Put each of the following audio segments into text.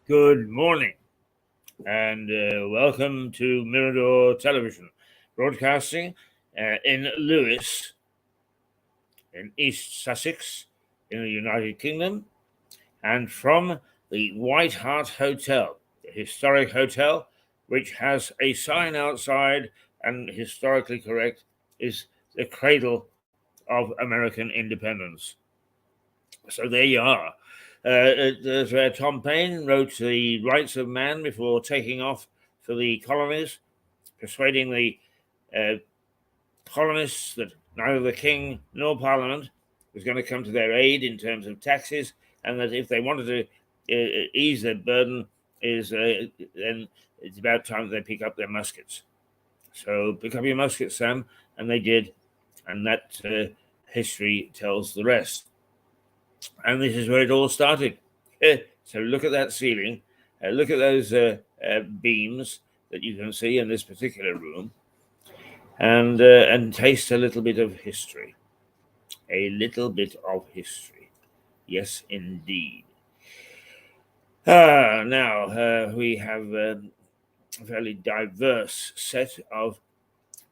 Good morning, and welcome to Mirador Television, broadcasting in Lewes, in East Sussex, in the United Kingdom, and from the White Hart Hotel, the historic hotel, which has a sign outside, and historically correct, is the cradle of American independence. So there you are. There's where Tom Paine wrote The Rights of Man before taking off for the colonies, persuading the colonists that neither the king nor parliament was going to come to their aid in terms of taxes, and that if they wanted to ease their burden, then it's about time they pick up their muskets. So pick up your muskets, Sam, and they did, and that history tells the rest. And this is where it all started. So look at that ceiling. Look at those beams that you can see in this particular room, and taste a little bit of history. A little bit of history. Yes, indeed. Now we have a fairly diverse set of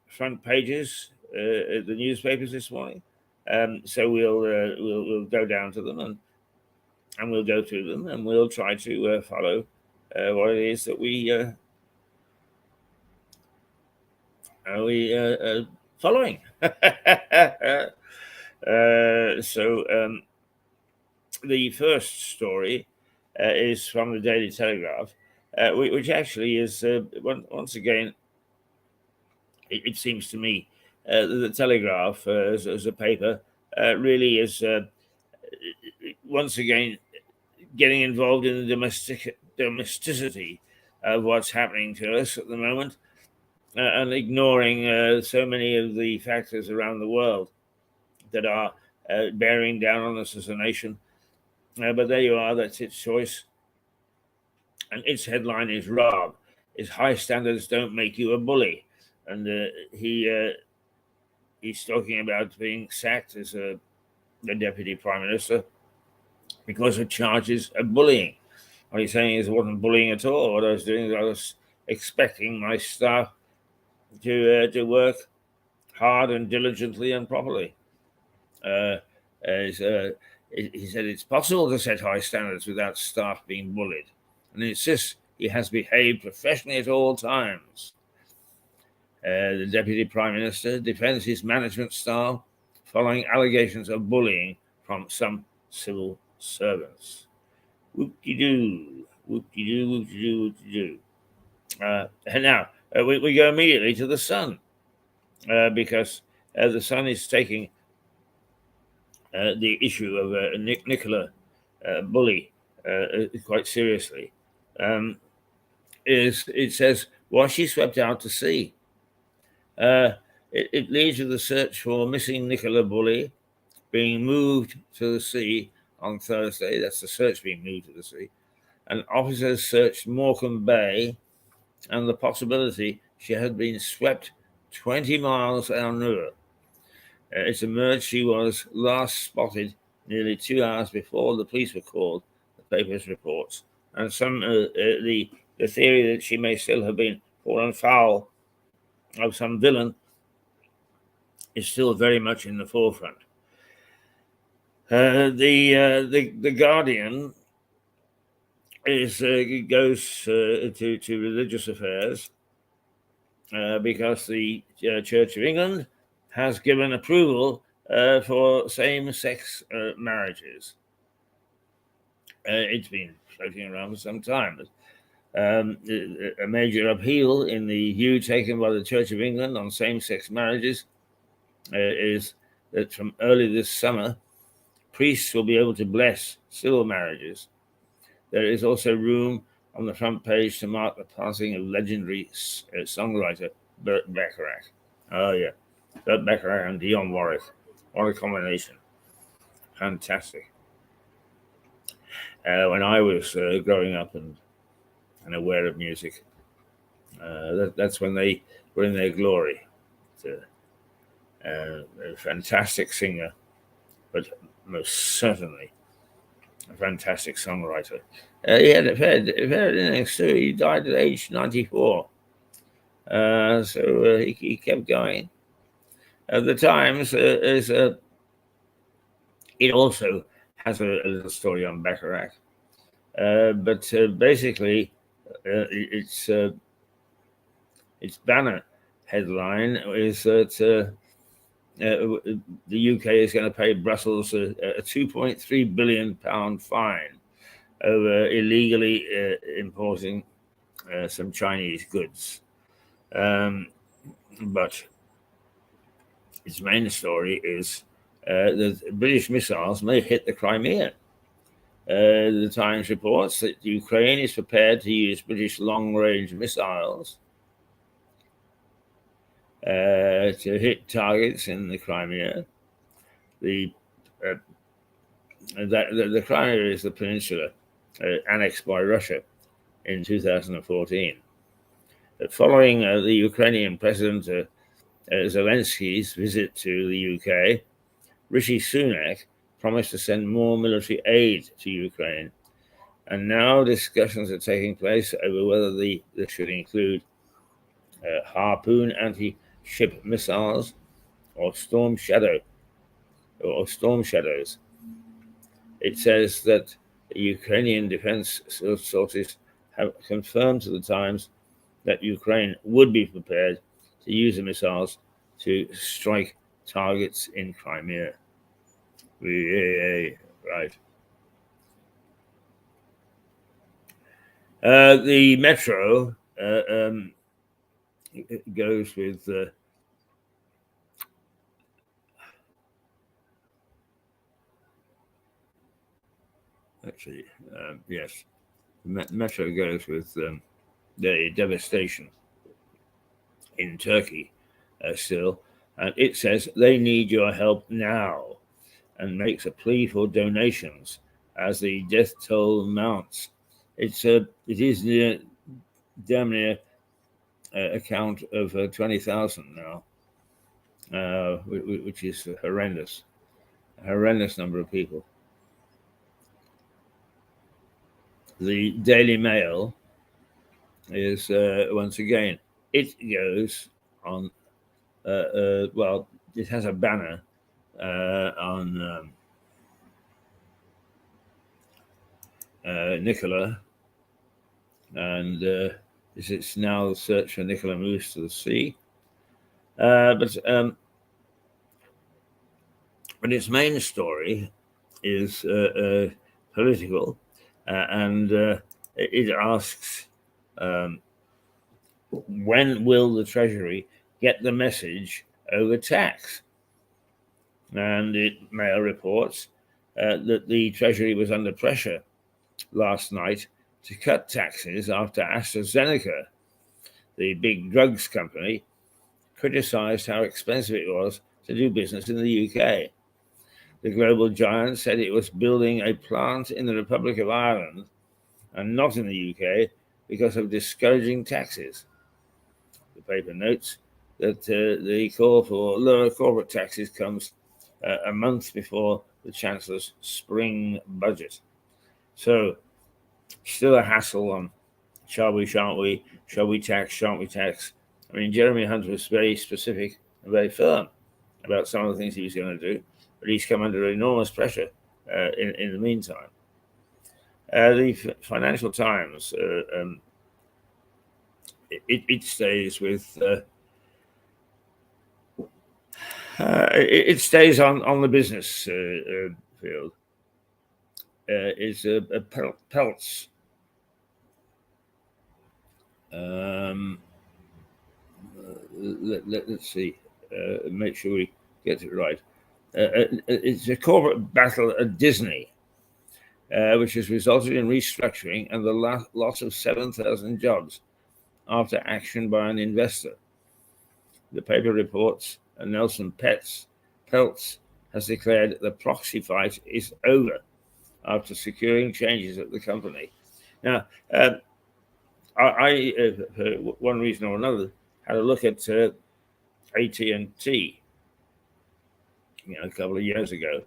front pages at the newspapers this morning. So we'll go down to them and we'll go through them and we'll try to follow what it is that we following. So the first story is from the Daily Telegraph, which actually is once again, it seems to me, the Telegraph as a paper really is once again getting involved in the domesticity of what's happening to us at the moment, and ignoring so many of the factors around the world that are bearing down on us as a nation. But there you are, that's its choice. And its headline is Rob, is high standards don't make you a bully. And he's talking about being sacked as the deputy prime minister because of charges of bullying. What he's saying is it wasn't bullying at all. What I was doing is I was expecting my staff to work hard and diligently and properly. He said it's possible to set high standards without staff being bullied, and he insists he has behaved professionally at all times. The Deputy Prime Minister defends his management style following allegations of bullying from some civil servants. Whoop-de-doo, whoop-de-doo, whoop-de-doo, whoop-de-doo. And now we go immediately to the Sun, because the Sun is taking the issue of Nicola bully quite seriously. It says, was she swept out to sea? It leads to the search for missing Nicola Bulley being moved to the sea on Thursday. That's the search being moved to the sea. And officers searched Morecambe Bay and the possibility she had been swept 20 miles en route. It's emerged she was last spotted nearly 2 hours before the police were called, the papers reports. And the theory that she may still have been fallen foul of some villain is still very much in the forefront. The Guardian goes to religious affairs because the Church of England has given approval for same-sex marriages. It's been floating around for some time. A major upheaval in the view taken by the Church of England on same-sex marriages is that from early this summer, priests will be able to bless civil marriages. There is also room on the front page to mark the passing of legendary songwriter Burt Bacharach. Oh, yeah. Burt Bacharach and Dionne Warwick. What a combination. Fantastic. When I was growing up and aware of music, that's when they were in their glory. A fantastic singer, but most certainly a fantastic songwriter. He had a fair innings too. He died at age 94. So he kept going. The Times it also has a little story on Bacharach, but basically its banner headline is that the UK is going to pay Brussels a £2.3 billion fine over illegally importing some Chinese goods. But its main story is that British missiles may hit the Crimea. The Times reports that Ukraine is prepared to use British long-range missiles to hit targets in the Crimea. The Crimea is the peninsula annexed by Russia in 2014. Following the Ukrainian President Zelensky's visit to the UK, Rishi Sunak promised to send more military aid to Ukraine. And now discussions are taking place over whether this should include Harpoon anti-ship missiles or Storm Shadows. It says that the Ukrainian defense sources have confirmed to the Times that Ukraine would be prepared to use the missiles to strike targets in Crimea. Right. The Metro goes with yes. Metro goes with the devastation in Turkey still, and it says they need your help now, and makes a plea for donations as the death toll mounts. It is damn near a count of 20,000 now, which is a horrendous number of people. The Daily Mail is once again, it goes on. Well, it has a banner on Nicola, and it's now the search for Nicola moves to the sea. But its main story is political, and it asks, when will the Treasury get the message over tax? And Mail reports that the Treasury was under pressure last night to cut taxes after AstraZeneca, the big drugs company, criticised how expensive it was to do business in the UK. The global giant said it was building a plant in the Republic of Ireland and not in the UK because of discouraging taxes. The paper notes that the call for lower corporate taxes comes a month before the Chancellor's spring budget. So, still a hassle on shall we, shan't we, shall we tax, shan't we tax. I mean, Jeremy Hunt was very specific and very firm about some of the things he was going to do, but he's come under enormous pressure in the meantime. The Financial Times, it stays with it stays on the business field. Is Peltz. Let's see. Make sure we get it right. It's a corporate battle at Disney, which has resulted in restructuring and the loss of 7,000 jobs after action by an investor. The paper reports Nelson Peltz has declared the proxy fight is over after securing changes at the company. Now, I for one reason or another, had a look at AT&T, a couple of years ago,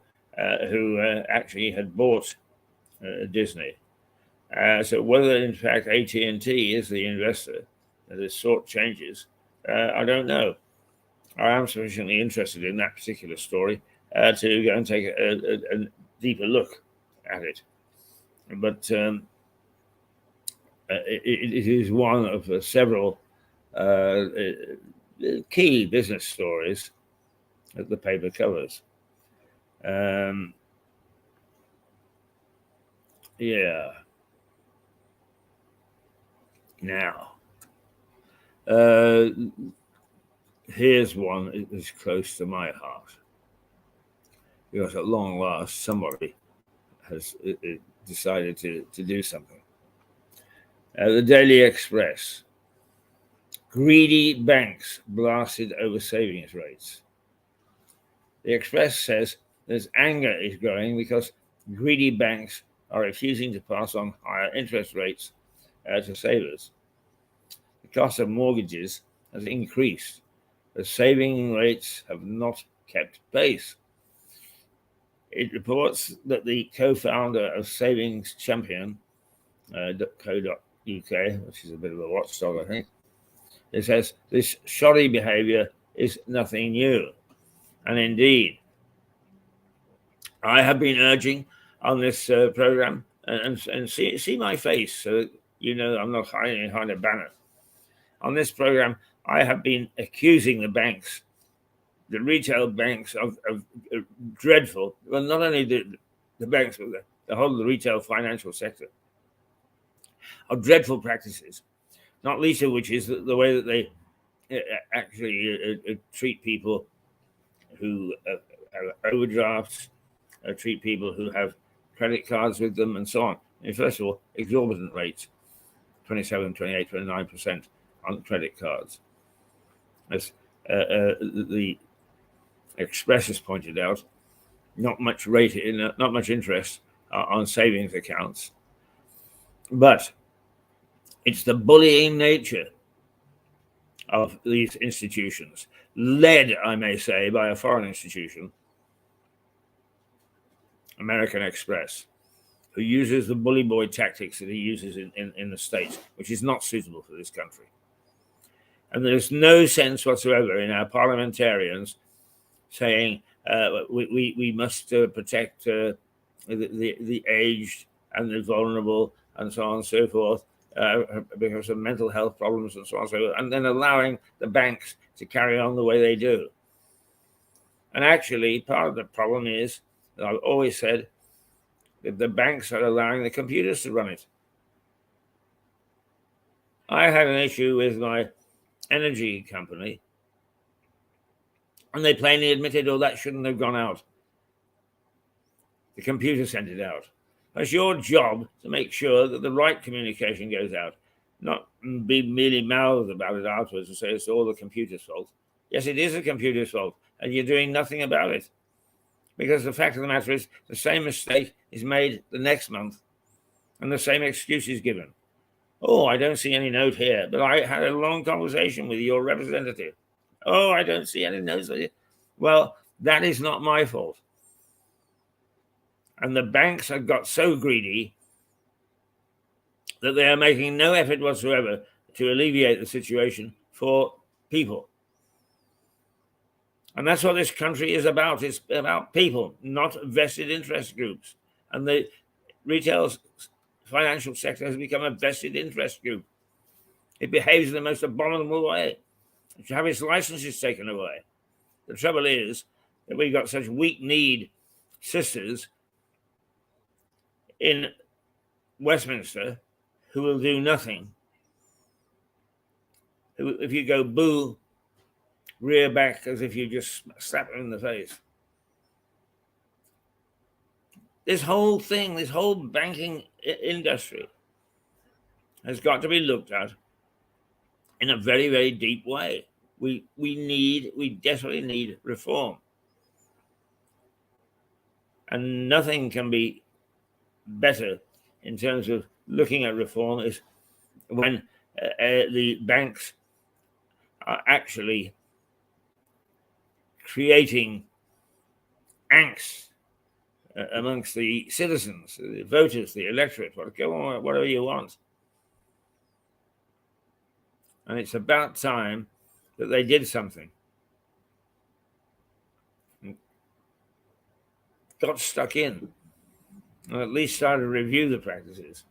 who actually had bought Disney. So whether in fact AT&T is the investor that has sought changes, I don't know. I am sufficiently interested in that particular story to go and take a deeper look at it. But it is one of several key business stories that the paper covers. Yeah. Now, here's one that's close to my heart, because at long last somebody has decided to do something. The Daily Express. Greedy banks blasted over savings rates. The Express says there's anger is growing because greedy banks are refusing to pass on higher interest rates to savers. The cost of mortgages has increased, but saving rates have not kept pace. It reports that the co-founder of Savings Champion, .co.uk, which is a bit of a watchdog, I think, it says this shoddy behavior is nothing new. And indeed, I have been urging on this program, and see my face so that you know I'm not hiding behind a banner. On this program, I have been accusing the banks, the retail banks, of dreadful, well, not only the banks, but the whole of the retail financial sector, of dreadful practices, not least of which is the way that they actually treat people who have overdrafts, treat people who have credit cards with them, and so on. And first of all, exorbitant rates, 27, 28, 29% on credit cards. As the Express has pointed out, not much interest on savings accounts. But it's the bullying nature of these institutions, led, I may say, by a foreign institution, American Express, who uses the bully boy tactics that he uses in the States, which is not suitable for this country. And there's no sense whatsoever in our parliamentarians saying we must protect the aged and the vulnerable and so on and so forth because of mental health problems and so on and so forth, and then allowing the banks to carry on the way they do. And actually, part of the problem is that I've always said that the banks are allowing the computers to run it. I had an issue with my energy company, and they plainly admitted, oh, that shouldn't have gone out. The computer sent it out. It's your job to make sure that the right communication goes out, not be merely mouthed about it afterwards and say it's all the computer's fault. Yes, it is the computer's fault, and you're doing nothing about it. Because the fact of the matter is, the same mistake is made the next month, and the same excuse is given. Oh, I don't see any note here, but I had a long conversation with your representative. Oh, I don't see any notes. Well, that is not my fault. And the banks have got so greedy that they are making no effort whatsoever to alleviate the situation for people. And that's what this country is about. It's about people, not vested interest groups. And the retail financial sector has become a vested interest group. It behaves in the most abominable way. It should have its licenses taken away. The trouble is that we've got such weak-kneed sisters in Westminster who will do nothing. Who, if you go boo, rear back as if you just slap them in the face. This whole thing, this whole banking industry has got to be looked at in a very, very deep way. We desperately need reform. And nothing can be better in terms of looking at reform is when the banks are actually creating angst amongst the citizens, the voters, the electorate, whatever you want. And it's about time that they did something. Got stuck in, and at least started to review the practices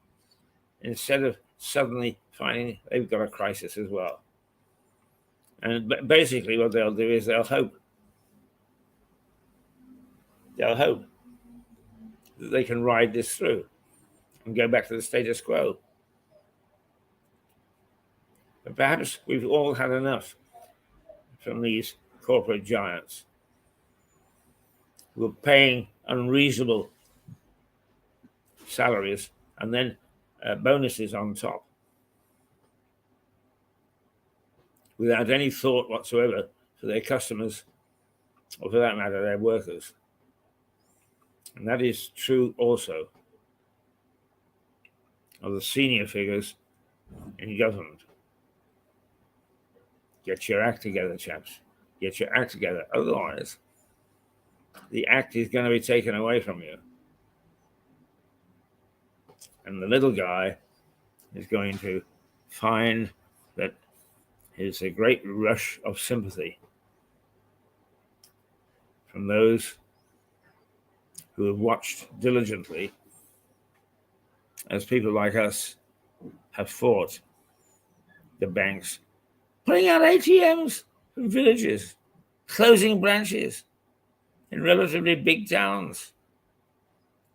instead of suddenly finding they've got a crisis as well. And basically what they'll do is they'll hope that they can ride this through and go back to the status quo. But perhaps we've all had enough from these corporate giants who are paying unreasonable salaries and then bonuses on top without any thought whatsoever for their customers or, for that matter, their workers. And that is true also of the senior figures in government. Get your act together, chaps. Get your act together. Otherwise, the act is going to be taken away from you. And the little guy is going to find that it's a great rush of sympathy from those who have watched diligently as people like us have fought the banks, putting out ATMs from villages, closing branches in relatively big towns.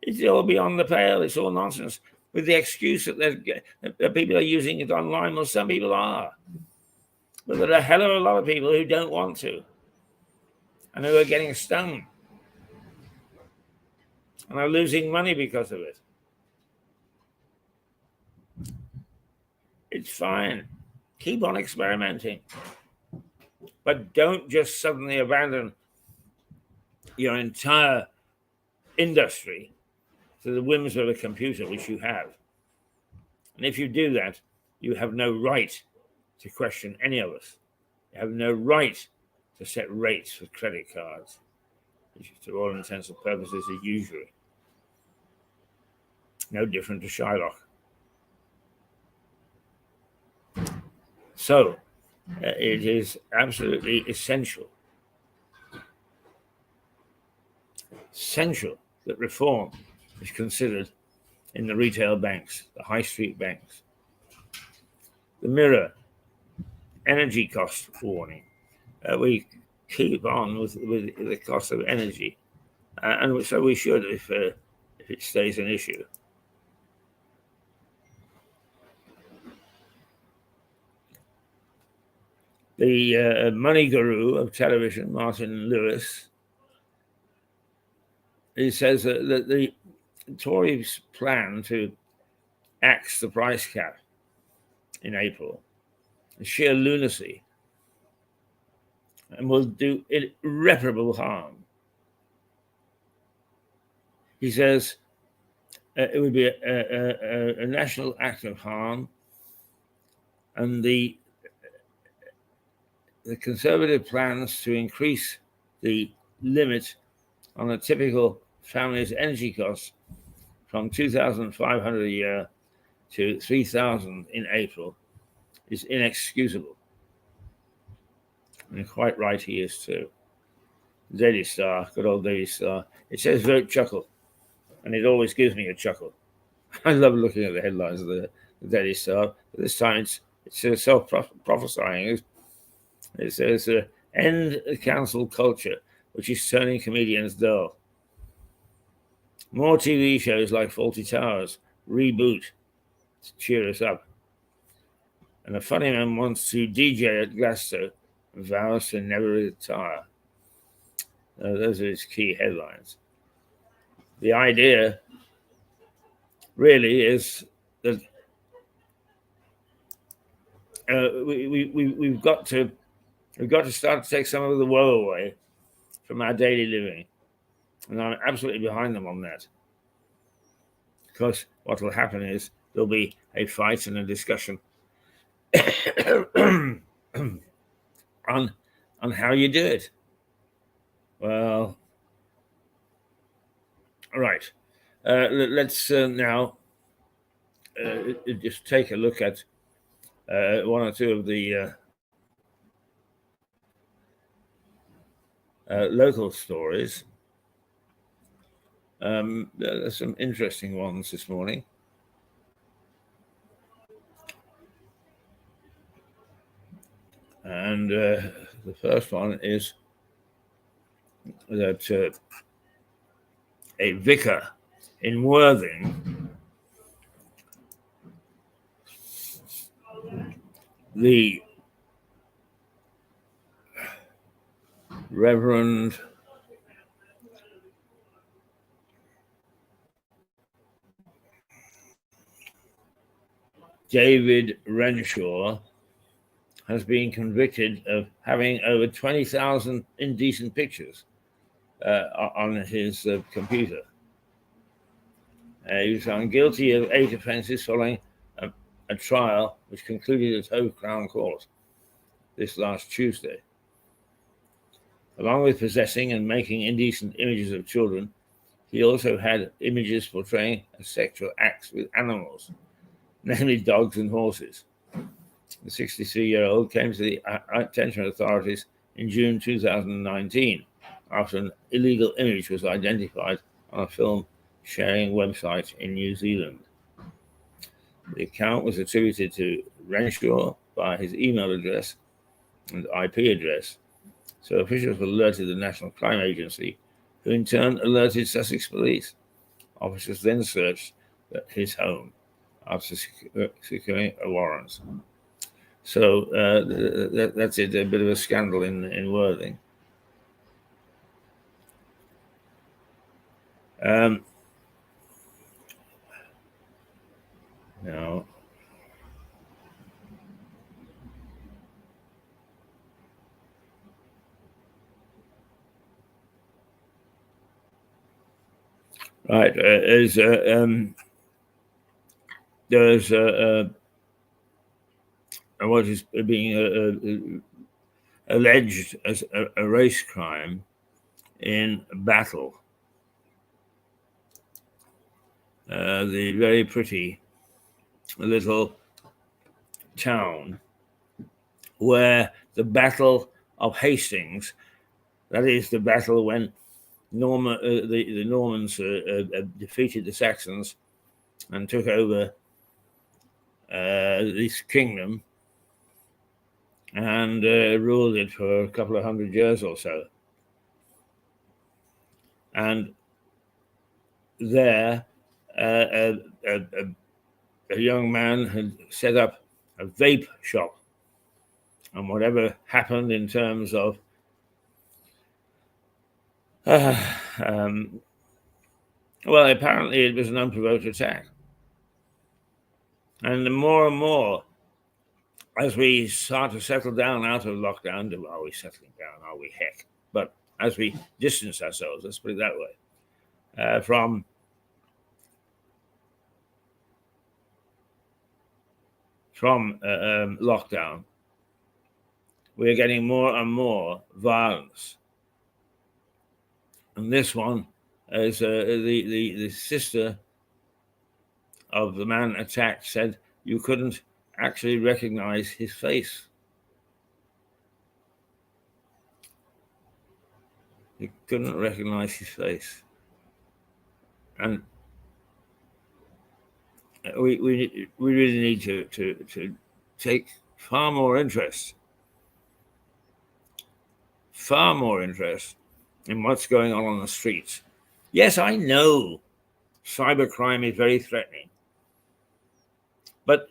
It's all beyond the pale. It's all nonsense, with the excuse that people are using it online. Well, some people are. But there are a hell of a lot of people who don't want to and who are getting stung and are losing money because of it. It's fine. Keep on experimenting. But don't just suddenly abandon your entire industry to the whims of a computer, which you have. And if you do that, you have no right to question any of us. You have no right to set rates for credit cards, which to all intents and purposes is usury. No different to Shylock. So it is absolutely essential that reform is considered in the retail banks, the high street banks. The Mirror energy cost warning. We keep on with the cost of energy, and so we should if it stays an issue. The money guru of television, Martin Lewis, he says that the Tories plan to axe the price cap in April is sheer lunacy. and will do irreparable harm. He says it would be a national act of harm, and the Conservative plans to increase the limit on a typical family's energy costs from $2,500 a year to $3,000 in April is inexcusable. And quite right he is too. Daily Star, good old Daily Star. It says vote chuckle, and it always gives me a chuckle. I love looking at the headlines of the Daily Star. But this time it's self-prophesying. It says, end cancel culture, which is turning comedians dull. More TV shows like Fawlty Towers, reboot to cheer us up. And a funny man wants to DJ at Glasgow and vows to never retire. Those are his key headlines. The idea really is that we've got to start to take some of the woe away from our daily living, and I'm absolutely behind them on that. Because what will happen is there'll be a fight and a discussion on how you do it. Well, right. Let's now just take a look at one or two of the local stories. There's some interesting ones this morning. And the first one is that a vicar in Worthing, the Reverend David Renshaw, has been convicted of having over 20,000 indecent pictures on his computer. He was found guilty of 8 offences following a trial which concluded at Hove Crown Court this last Tuesday. Along with possessing and making indecent images of children, he also had images portraying sexual acts with animals, namely dogs and horses. The 63-year-old came to the attention of authorities in June 2019 after an illegal image was identified on a film sharing website in New Zealand. The account was attributed to Renshaw by his email address and IP address, so officials alerted the National Crime Agency, who in turn alerted Sussex Police. Officers then searched his home after securing a warrant. So that's it, a bit of a scandal in Worthing. Now, right, there's what is being alleged as a race crime in Battle, the very pretty little town where the Battle of Hastings, that is the battle when the Normans defeated the Saxons and took over this kingdom and ruled it for a couple of hundred years or so. And there, a young man had set up a vape shop, and whatever happened in terms of well, apparently it was an unprovoked attack. And the more and more as we start to settle down out of lockdown, are we settling down? Are we? Heck. But as we distance ourselves, let's put it that way, from lockdown, we're getting more and more violence. And this one is the sister of the man attacked said you couldn't actually recognize his face. You couldn't recognize his face. And we really need to take far more interest in what's going on the streets. Yes, I know cybercrime is very threatening, but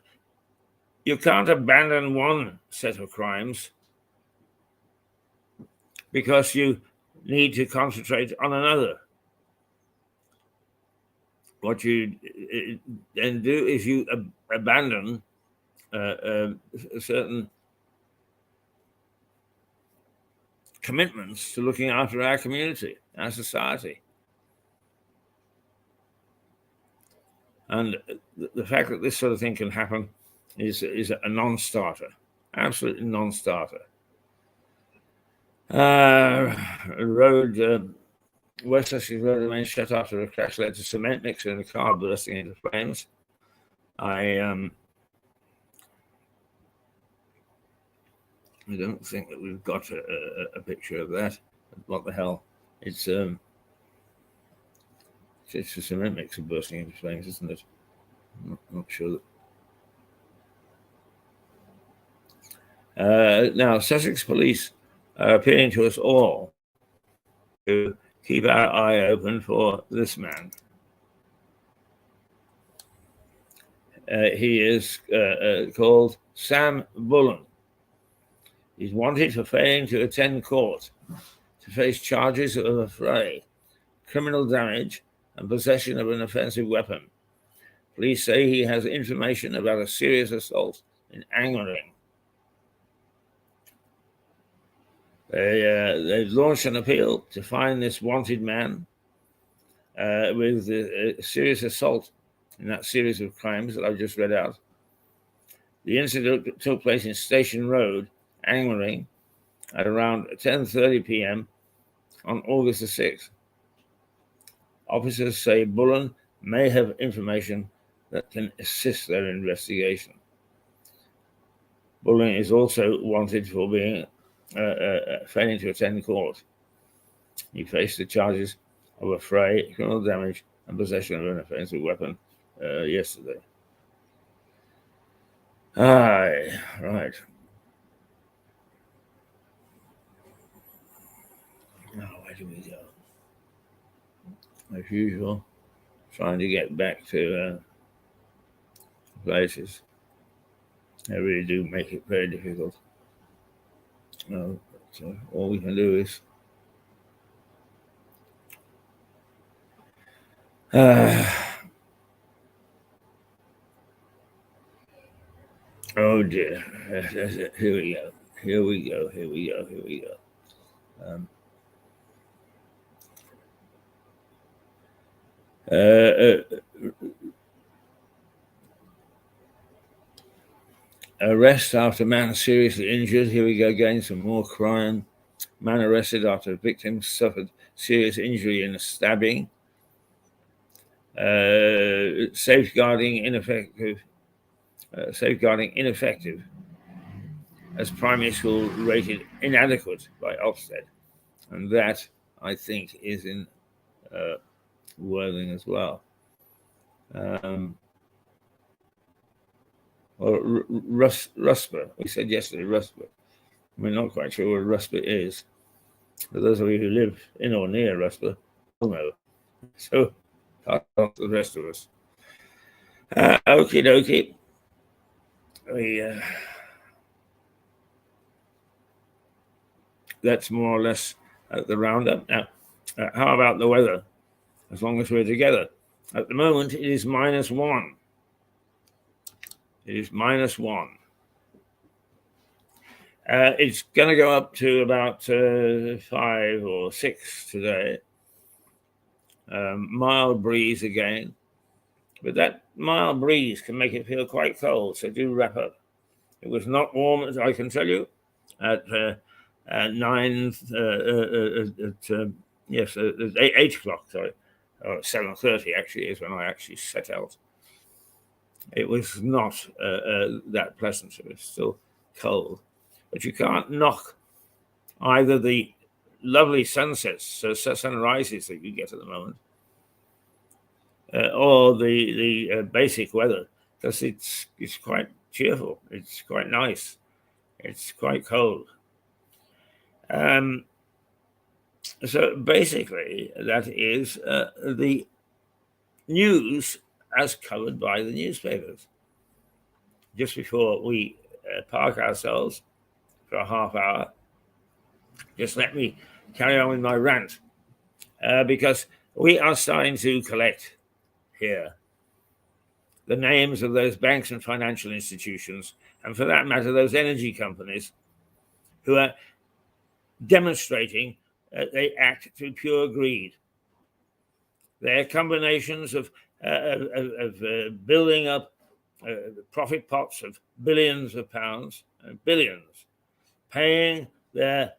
you can't abandon one set of crimes because you need to concentrate on another. What you then do is you abandon certain commitments to looking after our community, our society. And the fact that this sort of thing can happen is a non-starter, absolutely non-starter. West Sussex Road remains shut after a crash led to cement mixer in a car bursting into flames. I don't think that we've got a picture of that. What the hell? It's a cement mixer bursting into flames, isn't it? I'm not sure. Now, Sussex police are appealing to us all to keep our eye open for this man. He is called Sam Bullen. He's wanted for failing to attend court, to face charges of affray, criminal damage, and possession of an offensive weapon. Police say he has information about a serious assault in Angmering. They've launched an appeal to find this wanted man with a serious assault in that series of crimes that I've just read out. The incident took place in Station Road, Angmering, at around 10:30 p.m. on August the 6th. Officers say Bullen may have information that can assist their investigation. Bullen is also wanted for being failing to attend court. He faced the charges of affray, criminal damage, and possession of an offensive weapon yesterday. Aye, right. Now, where do we go? As usual, trying to get back to places. They really do make it very difficult. No, so all we can do is oh dear. Here we go. Arrest after man seriously injured. Here we go again, some more crime. Man arrested after victim suffered serious injury in a stabbing. Safeguarding ineffective as primary school rated inadequate by Ofsted. And that, I think, is in Worthing as well. Or Rusper. We said yesterday Rusper. We're not quite sure where Rusper is. For those of you who live in or near Rusper, will know. So, pass on to the rest of us. Okie dokie. That's more or less the roundup. Now, how about the weather? As long as we're together. At the moment, it is -1. It is -1. It's going to go up to about 5 or 6 today. Mild breeze again. But that mild breeze can make it feel quite cold, so do wrap up. It was not warm, as I can tell you, at 9, yes, 8 o'clock, sorry, or 7:30 actually is when I actually set out. It was not that pleasant. It was still cold. But you can't knock either the lovely sunsets, sunrises that you get at the moment, or the basic weather, because it's quite cheerful. It's quite nice. It's quite cold. So basically, that is the news as covered by the newspapers. Just before we park ourselves for a half hour, just let me carry on with my rant, because we are starting to collect here the names of those banks and financial institutions, and for that matter, those energy companies who are demonstrating they act through pure greed. They're combinations of building up profit pots of billions of pounds, billions, paying their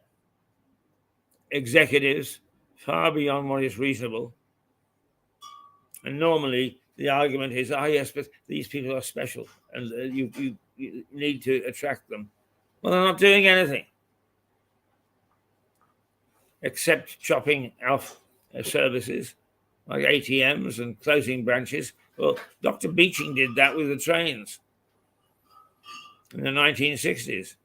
executives far beyond what is reasonable. And normally the argument is, yes, but these people are special and you need to attract them. Well, they're not doing anything except chopping off services like ATMs and closing branches. Well, Dr. Beeching did that with the trains in the 1960s.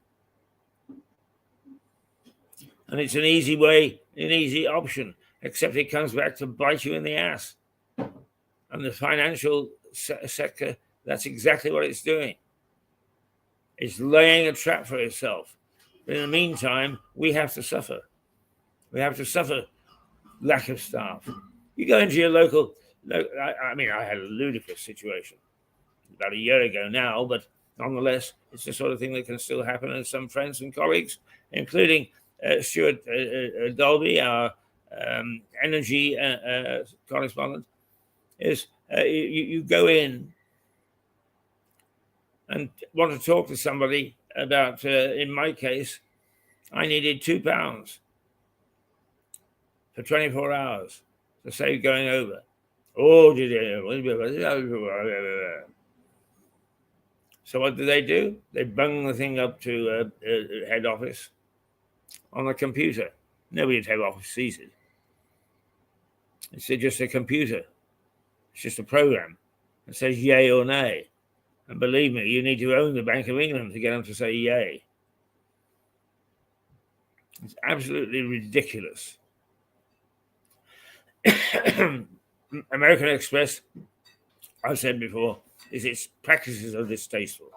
And it's an easy way, an easy option, except it comes back to bite you in the ass. And the financial sector, that's exactly what it's doing. It's laying a trap for itself. But in the meantime, we have to suffer. We have to suffer lack of staff. You go into your local, I mean, I had a ludicrous situation about a year ago now, but nonetheless, it's the sort of thing that can still happen. And some friends and colleagues, including Stuart Dolby, our energy correspondent, is you go in and want to talk to somebody about, in my case, I needed £2 for 24 hours to save going over. Oh, did So what do? They bung the thing up to head office on a computer. Nobody at head office sees it. It's just a computer. It's just a program. It says yay or nay. And believe me, you need to own the Bank of England to get them to say yay. It's absolutely ridiculous. American Express, I've said before, its practices are distasteful.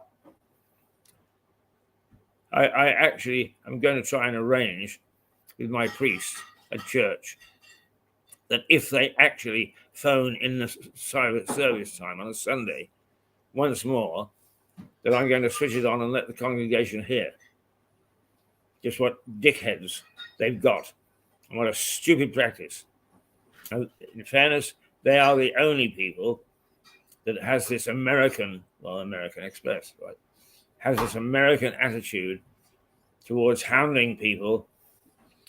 I actually am going to try and arrange with my priest at church that if they actually phone in the service time on a Sunday once more, that I'm going to switch it on and let the congregation hear just what dickheads they've got and what a stupid practice. And in fairness, they are the only people that has this American Express, right, has this American attitude towards hounding people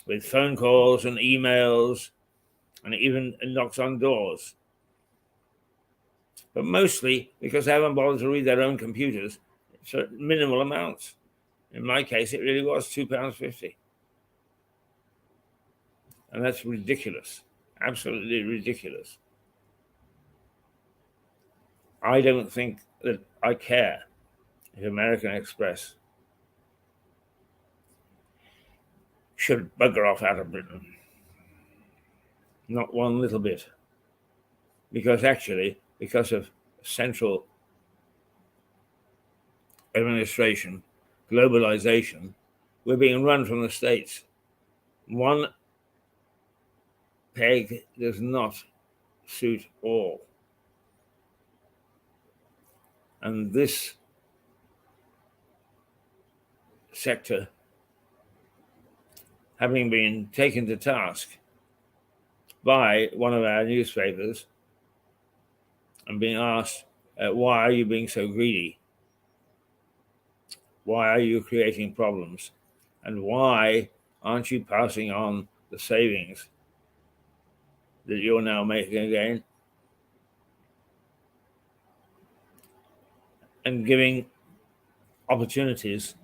with phone calls and emails and even knocks on doors. But mostly because they haven't bothered to read their own computers for minimal amounts. In my case, it really was £2.50. And that's ridiculous. Absolutely ridiculous. I don't think that I care if American Express should bugger off out of Britain. Not one little bit. Because of central administration, globalization, we're being run from the States. One peg does not suit all. And this sector having been taken to task by one of our newspapers and being asked, why are you being so greedy? Why are you creating problems? And why aren't you passing on the savings that you're now making again and giving opportunities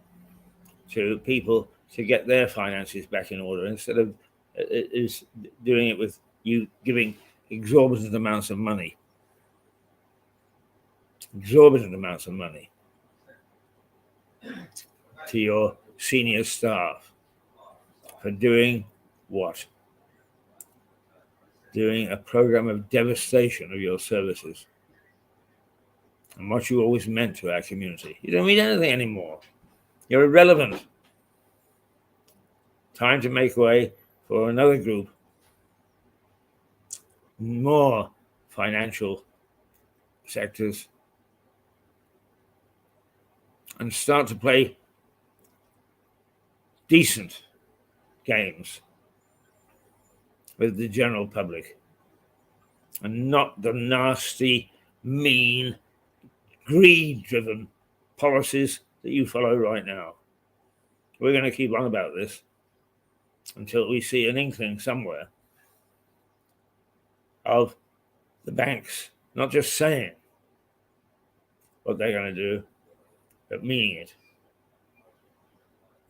to people to get their finances back in order instead of is doing it with you giving exorbitant amounts of money to your senior staff for doing what? Doing a program of devastation of your services and what you always meant to our community. You don't mean anything anymore. You're irrelevant. Time to make way for another group, more financial sectors, and start to play decent games with the general public and not the nasty, mean, greed-driven policies that you follow right now. We're going to keep on about this until we see an inkling somewhere of the banks not just saying what they're going to do, but meaning it.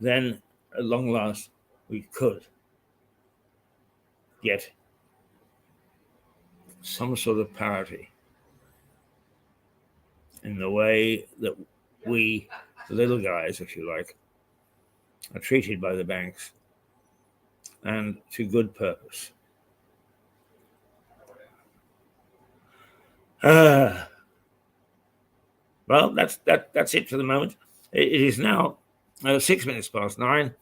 Then, at long last, we could get some sort of parity in the way that we, the little guys, if you like, are treated by the banks, and to good purpose. Well, that's it for the moment. It is now 6 minutes past 9.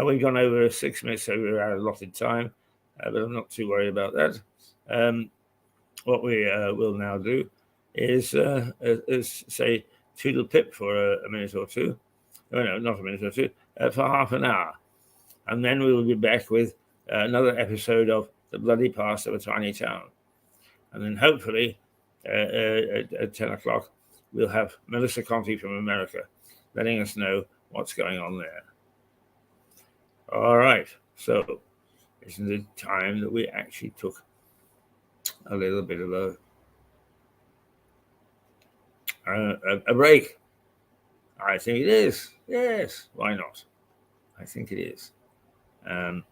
We've gone over 6 minutes over our allotted time, but I'm not too worried about that. What we will now do is say toodle pip for a minute or two. Oh, no, not a minute or two, for half an hour. And then we will be back with another episode of The Bloody Past of a Tiny Town. And then hopefully at 10 o'clock, we'll have Melissa Conti from America letting us know what's going on there. All right. So isn't it time that we actually took a little bit of a break? I think it is. Yes. Why not? I think it is. And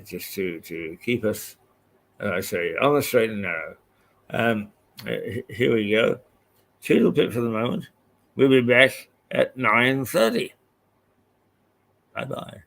just to keep us, as I say, on the straight and narrow. Here we go. Toodle pip for the moment. We'll be back at 9:30. Bye-bye.